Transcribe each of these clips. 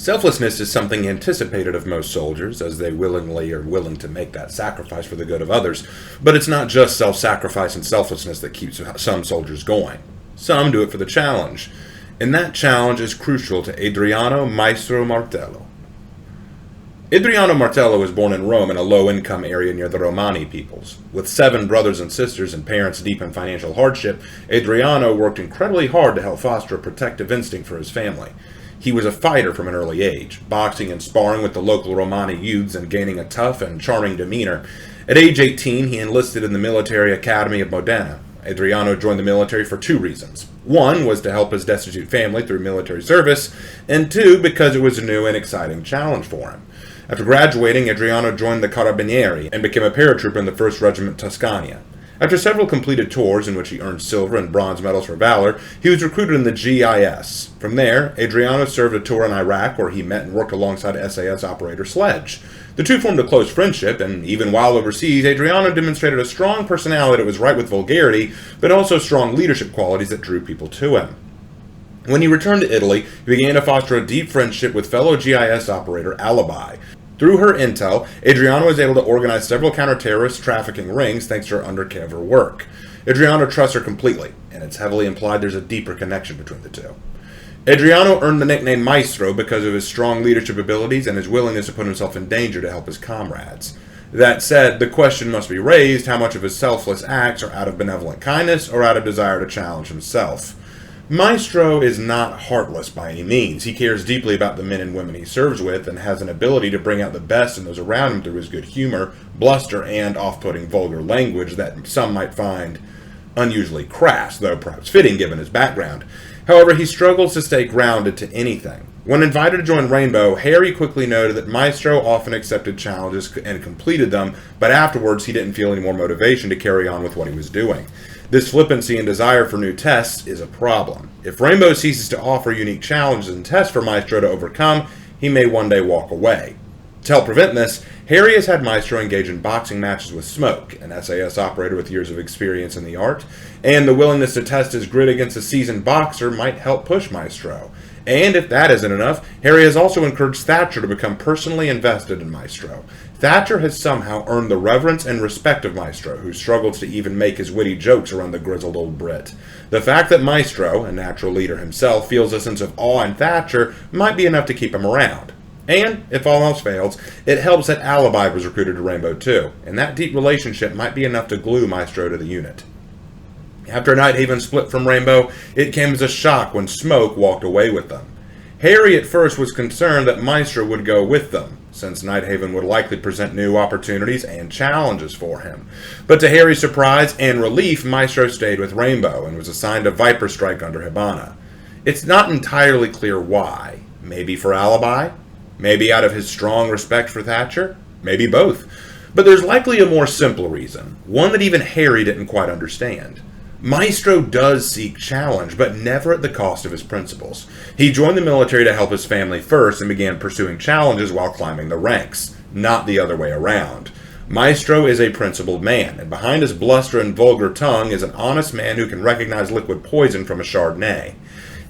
Selflessness is something anticipated of most soldiers, as they willingly are willing to make that sacrifice for the good of others. But it's not just self-sacrifice and selflessness that keeps some soldiers going. Some do it for the challenge. And that challenge is crucial to Adriano Maestro Martello. Adriano Martello was born in Rome in a low-income area near the Romani peoples. With 7 brothers and sisters and parents deep in financial hardship, Adriano worked incredibly hard to help foster a protective instinct for his family. He was a fighter from an early age, boxing and sparring with the local Romani youths and gaining a tough and charming demeanor. At age 18, he enlisted in the military academy of Modena. Adriano joined the military for 2 reasons. 1 was to help his destitute family through military service, and 2 because it was a new and exciting challenge for him. After graduating, Adriano joined the Carabinieri and became a paratrooper in the 1st Regiment Tuscania. After several completed tours in which he earned silver and bronze medals for valor, he was recruited in the GIS. From there, Adriano served a tour in Iraq where he met and worked alongside SAS operator Sledge. The two formed a close friendship, and even while overseas, Adriano demonstrated a strong personality that was ripe with vulgarity, but also strong leadership qualities that drew people to him. When he returned to Italy, he began to foster a deep friendship with fellow GIS operator Alibi. Through her intel, Adriano was able to organize several counter-terrorist trafficking rings thanks to her undercover work. Adriano trusts her completely, and it's heavily implied there's a deeper connection between the two. Adriano earned the nickname Maestro because of his strong leadership abilities and his willingness to put himself in danger to help his comrades. That said, the question must be raised how much of his selfless acts are out of benevolent kindness or out of desire to challenge himself. Maestro is not heartless by any means. He cares deeply about the men and women he serves with and has an ability to bring out the best in those around him through his good humor, bluster, and off-putting vulgar language that some might find unusually crass, though perhaps fitting given his background. However, he struggles to stay grounded to anything. When invited to join Rainbow, Harry quickly noted that Maestro often accepted challenges and completed them, but afterwards he didn't feel any more motivation to carry on with what he was doing. This flippancy and desire for new tests is a problem. If Rainbow ceases to offer unique challenges and tests for Maestro to overcome, he may one day walk away. To help prevent this, Harry has had Maestro engage in boxing matches with Smoke, an SAS operator with years of experience in the art, and the willingness to test his grit against a seasoned boxer might help push Maestro. And if that isn't enough, Harry has also encouraged Thatcher to become personally invested in Maestro. Thatcher has somehow earned the reverence and respect of Maestro, who struggles to even make his witty jokes around the grizzled old Brit. The fact that Maestro, a natural leader himself, feels a sense of awe in Thatcher might be enough to keep him around. And, if all else fails, it helps that Alibi was recruited to Rainbow too, and that deep relationship might be enough to glue Maestro to the unit. After Nighthaven split from Rainbow, it came as a shock when Smoke walked away with them. Harry at first was concerned that Maestro would go with them, since Nighthaven would likely present new opportunities and challenges for him. But to Harry's surprise and relief, Maestro stayed with Rainbow and was assigned a Viper Strike under Hibana. It's not entirely clear why. Maybe for Alibi? Maybe out of his strong respect for Thatcher? Maybe both. But there's likely a more simple reason, one that even Harry didn't quite understand. Maestro does seek challenge, but never at the cost of his principles. He joined the military to help his family first and began pursuing challenges while climbing the ranks, not the other way around. Maestro is a principled man, and behind his bluster and vulgar tongue is an honest man who can recognize liquid poison from a Chardonnay.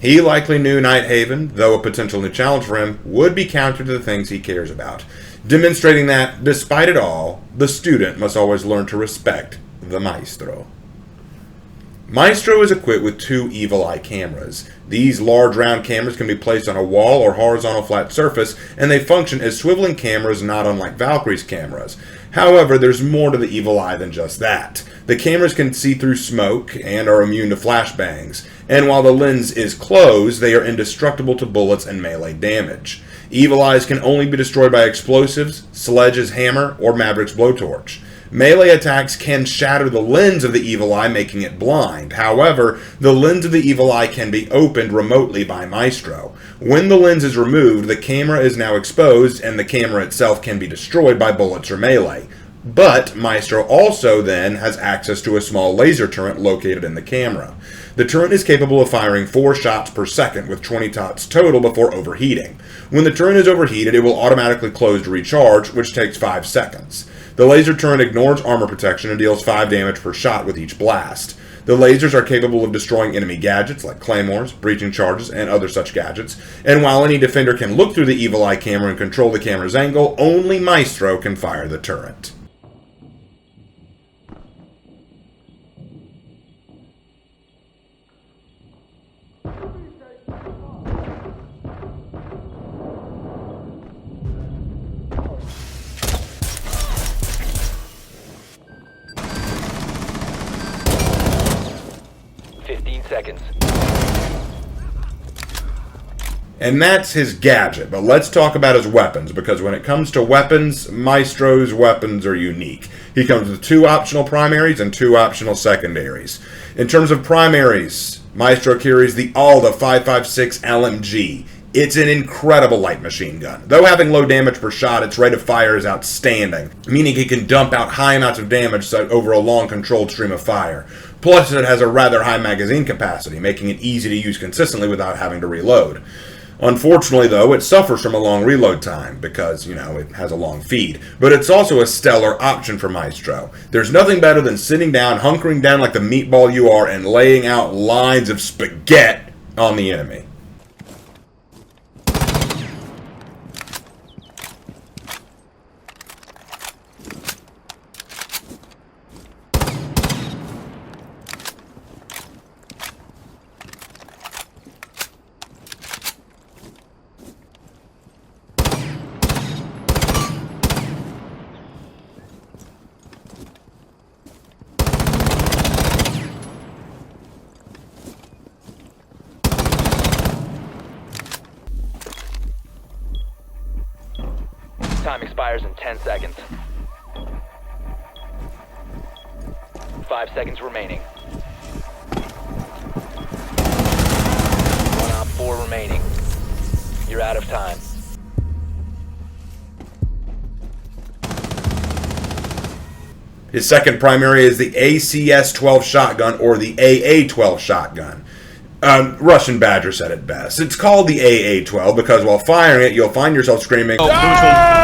He likely knew Nighthaven, though a potential new challenge for him, would be counter to the things he cares about, demonstrating that, despite it all, the student must always learn to respect the Maestro. Maestro is equipped with 2 evil eye cameras. These large round cameras can be placed on a wall or horizontal flat surface, and they function as swiveling cameras not unlike Valkyrie's cameras. However, there's more to the evil eye than just that. The cameras can see through smoke and are immune to flashbangs, and while the lens is closed, they are indestructible to bullets and melee damage. Evil eyes can only be destroyed by explosives, Sledge's hammer, or Maverick's blowtorch. Melee attacks can shatter the lens of the evil eye, making it blind. However, the lens of the evil eye can be opened remotely by Maestro. When the lens is removed, the camera is now exposed, and the camera itself can be destroyed by bullets or melee. But Maestro also then has access to a small laser turret located in the camera. The turret is capable of firing 4 shots per second with 20 shots total before overheating. When the turret is overheated, it will automatically close to recharge, which takes 5 seconds. The laser turret ignores armor protection and deals 5 damage per shot with each blast. The lasers are capable of destroying enemy gadgets like claymores, breaching charges, and other such gadgets. And while any defender can look through the evil eye camera and control the camera's angle, only Maestro can fire the turret. Seconds. And that's his gadget, but let's talk about his weapons, because when it comes to weapons, Maestro's weapons are unique. He comes with 2 optional primaries and 2 optional secondaries. In terms of primaries, Maestro carries the ALDA 5.56 LMG. It's an incredible light machine gun. Though having low damage per shot, its rate of fire is outstanding, meaning it can dump out high amounts of damage over a long controlled stream of fire. Plus, it has a rather high magazine capacity, making it easy to use consistently without having to reload. Unfortunately, though, it suffers from a long reload time because, it has a long feed. But it's also a stellar option for Maestro. There's nothing better than sitting down, hunkering down like the meatball you are, and laying out lines of spaghetti on the enemy. Time expires in 10 seconds. 5 seconds remaining. 1 op 4 remaining. You're out of time. His second primary is the ACS-12 shotgun or the AA-12 shotgun. Russian Badger said it best. It's called the AA-12 because while firing it, you'll find yourself screaming, "Ah!"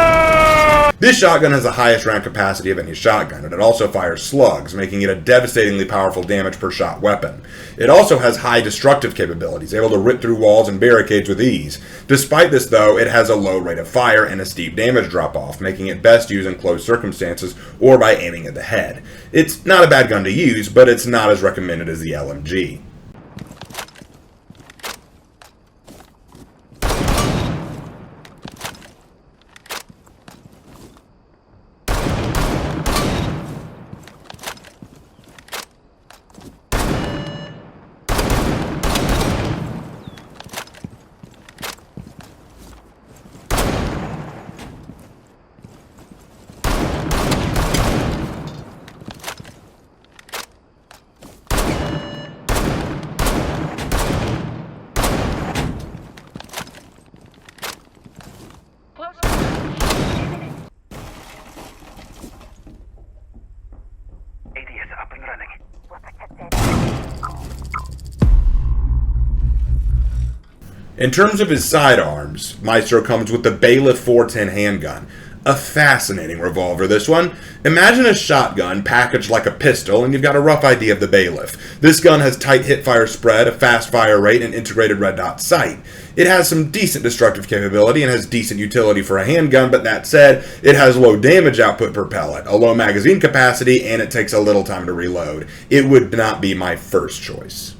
This shotgun has the highest round capacity of any shotgun, and it also fires slugs, making it a devastatingly powerful damage per shot weapon. It also has high destructive capabilities, able to rip through walls and barricades with ease. Despite this, though, it has a low rate of fire and a steep damage drop-off, making it best used in close circumstances or by aiming at the head. It's not a bad gun to use, but it's not as recommended as the LMG. In terms of his sidearms, Maestro comes with the Bailiff 410 handgun. A fascinating revolver, this one. Imagine a shotgun packaged like a pistol, and you've got a rough idea of the Bailiff. This gun has tight hip-fire spread, a fast fire rate, and integrated red dot sight. It has some decent destructive capability and has decent utility for a handgun, but that said, it has low damage output per pellet, a low magazine capacity, and it takes a little time to reload. It would not be my first choice.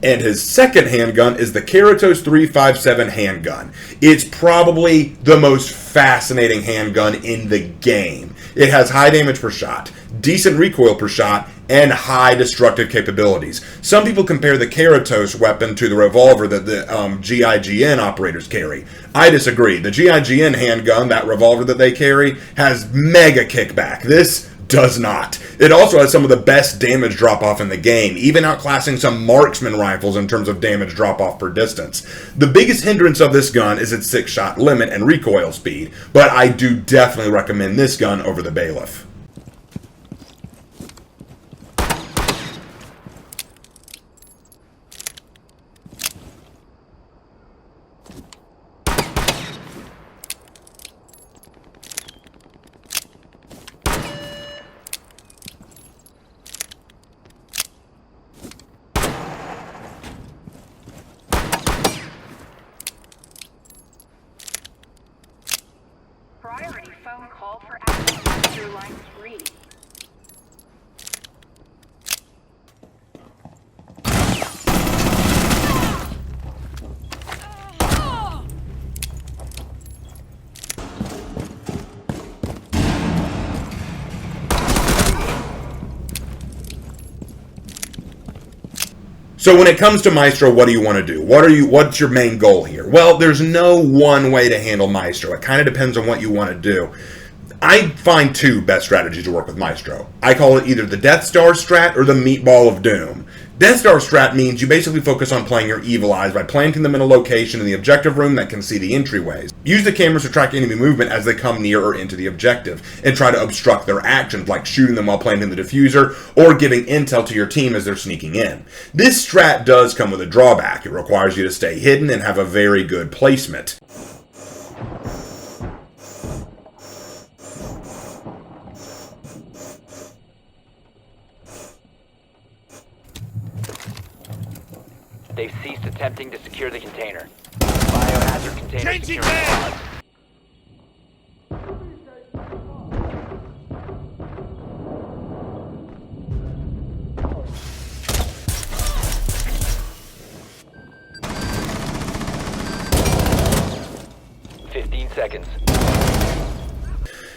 And his second handgun is the Karatos 357 handgun. It's probably the most fascinating handgun in the game. It has high damage per shot, decent recoil per shot, and high destructive capabilities. Some people compare the Karatos weapon to the revolver that the GIGN operators carry. I disagree. The GIGN handgun, that revolver that they carry, has mega kickback. This does not. It also has some of the best damage drop-off in the game, even outclassing some marksman rifles in terms of damage drop-off per distance. The biggest hindrance of this gun is its 6-shot limit and recoil speed, but I do definitely recommend this gun over the Bailiff. Priority phone call for action through line 3. So when it comes to Maestro, what do you want to do? What's your main goal here? Well, there's no one way to handle Maestro. It kind of depends on what you want to do. I find two best strategies to work with Maestro. I call it either the Death Star strat or the Meatball of Doom. Death Star strat means you basically focus on playing your evil eyes by planting them in a location in the objective room that can see the entryways. Use the cameras to track enemy movement as they come near or into the objective, and try to obstruct their actions, like shooting them while planting the diffuser, or giving intel to your team as they're sneaking in. This strat does come with a drawback. It requires you to stay hidden and have a very good placement. They've ceased attempting to secure the container. Biohazard container Changing security man! pod. Seconds.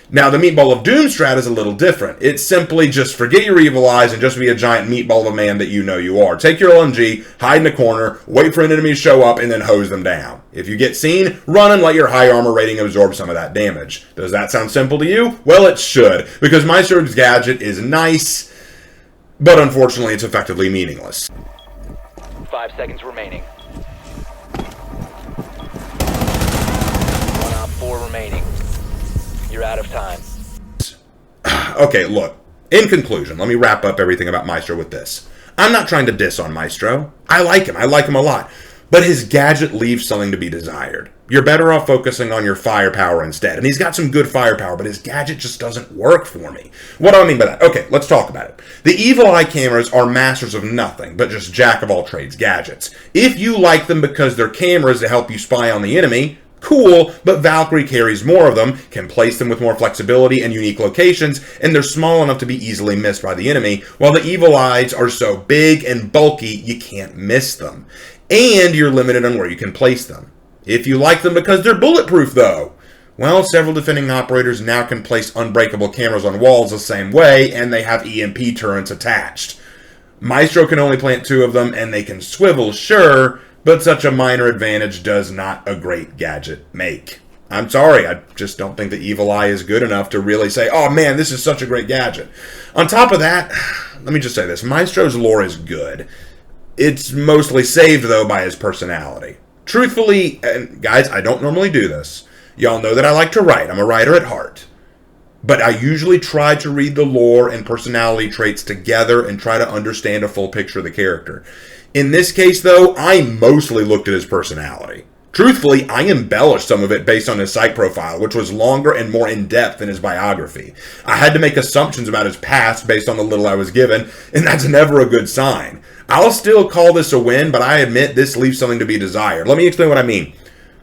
Now, the Meatball of Doom strat is a little different. It's simply just forget your evil eyes and just be a giant meatball of a man that you know you are. Take your LMG, hide in a corner, wait for an enemy to show up, and then hose them down. If you get seen, run and let your high armor rating absorb some of that damage. Does that sound simple to you? Well, it should, because Maestro's gadget is nice, but unfortunately it's effectively meaningless. 5 seconds remaining. 1 op 4 remaining. You're out of time. Okay, look. In conclusion, let me wrap up everything about Maestro with this. I'm not trying to diss on Maestro. I like him a lot. But his gadget leaves something to be desired. You're better off focusing on your firepower instead. And he's got some good firepower, but his gadget just doesn't work for me. What do I mean by that? Okay, let's talk about it. The Evil Eye cameras are masters of nothing, but just jack-of-all-trades gadgets. If you like them because they're cameras to help you spy on the enemy, cool, but Valkyrie carries more of them, can place them with more flexibility and unique locations, and they're small enough to be easily missed by the enemy, while the Evil Eyes are so big and bulky you can't miss them. And you're limited on where you can place them. If you like them because they're bulletproof, though, well, several defending operators now can place unbreakable cameras on walls the same way, and they have EMP turrets attached. Maestro can only plant 2 of them, and they can swivel, sure, but such a minor advantage does not a great gadget make. I'm sorry, I just don't think the Evil Eye is good enough to really say, oh man, this is such a great gadget. On top of that, let me just say this, Maestro's lore is good. It's mostly saved, though, by his personality. Truthfully, and guys, I don't normally do this. Y'all know that I like to write. I'm a writer at heart. But I usually try to read the lore and personality traits together and try to understand a full picture of the character. In this case, though, I mostly looked at his personality. Truthfully, I embellished some of it based on his psych profile, which was longer and more in-depth than his biography. I had to make assumptions about his past based on the little I was given, and that's never a good sign. I'll still call this a win, but I admit this leaves something to be desired. Let me explain what I mean.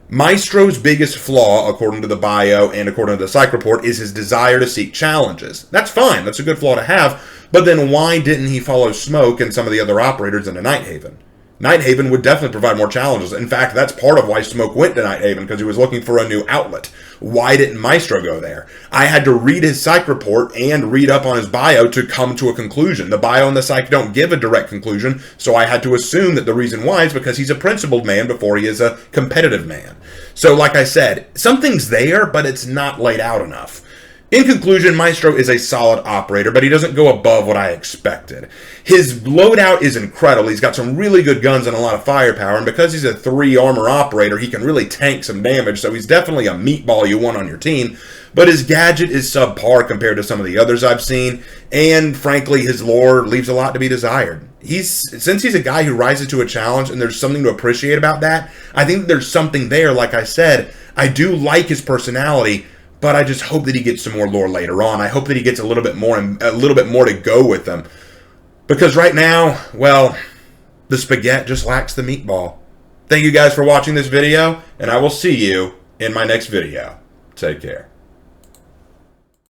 Maestro's biggest flaw, according to the bio and according to the psych report, is his desire to seek challenges. That's fine. That's a good flaw to have. But then why didn't he follow Smoke and some of the other operators into Nighthaven? Nighthaven would definitely provide more challenges. In fact, that's part of why Smoke went to Nighthaven, because he was looking for a new outlet. Why didn't Maestro go there? I had to read his psych report and read up on his bio to come to a conclusion. The bio and the psych don't give a direct conclusion, so I had to assume that the reason why is because he's a principled man before he is a competitive man. So like I said, something's there, but it's not laid out enough. In conclusion, Maestro is a solid operator, but he doesn't go above what I expected. His loadout is incredible. He's got some really good guns and a lot of firepower, and because he's a 3 armor operator, he can really tank some damage, so he's definitely a meatball you want on your team. But his gadget is subpar compared to some of the others I've seen, and frankly, his lore leaves a lot to be desired. Since he's a guy who rises to a challenge, and there's something to appreciate about that, I think there's something there. Like I said, I do like his personality, but I just hope that he gets some more lore later on. I hope that he gets a little bit more to go with them. Because right now, well, the spaghetti just lacks the meatball. Thank you guys for watching this video, and I will see you in my next video. Take care.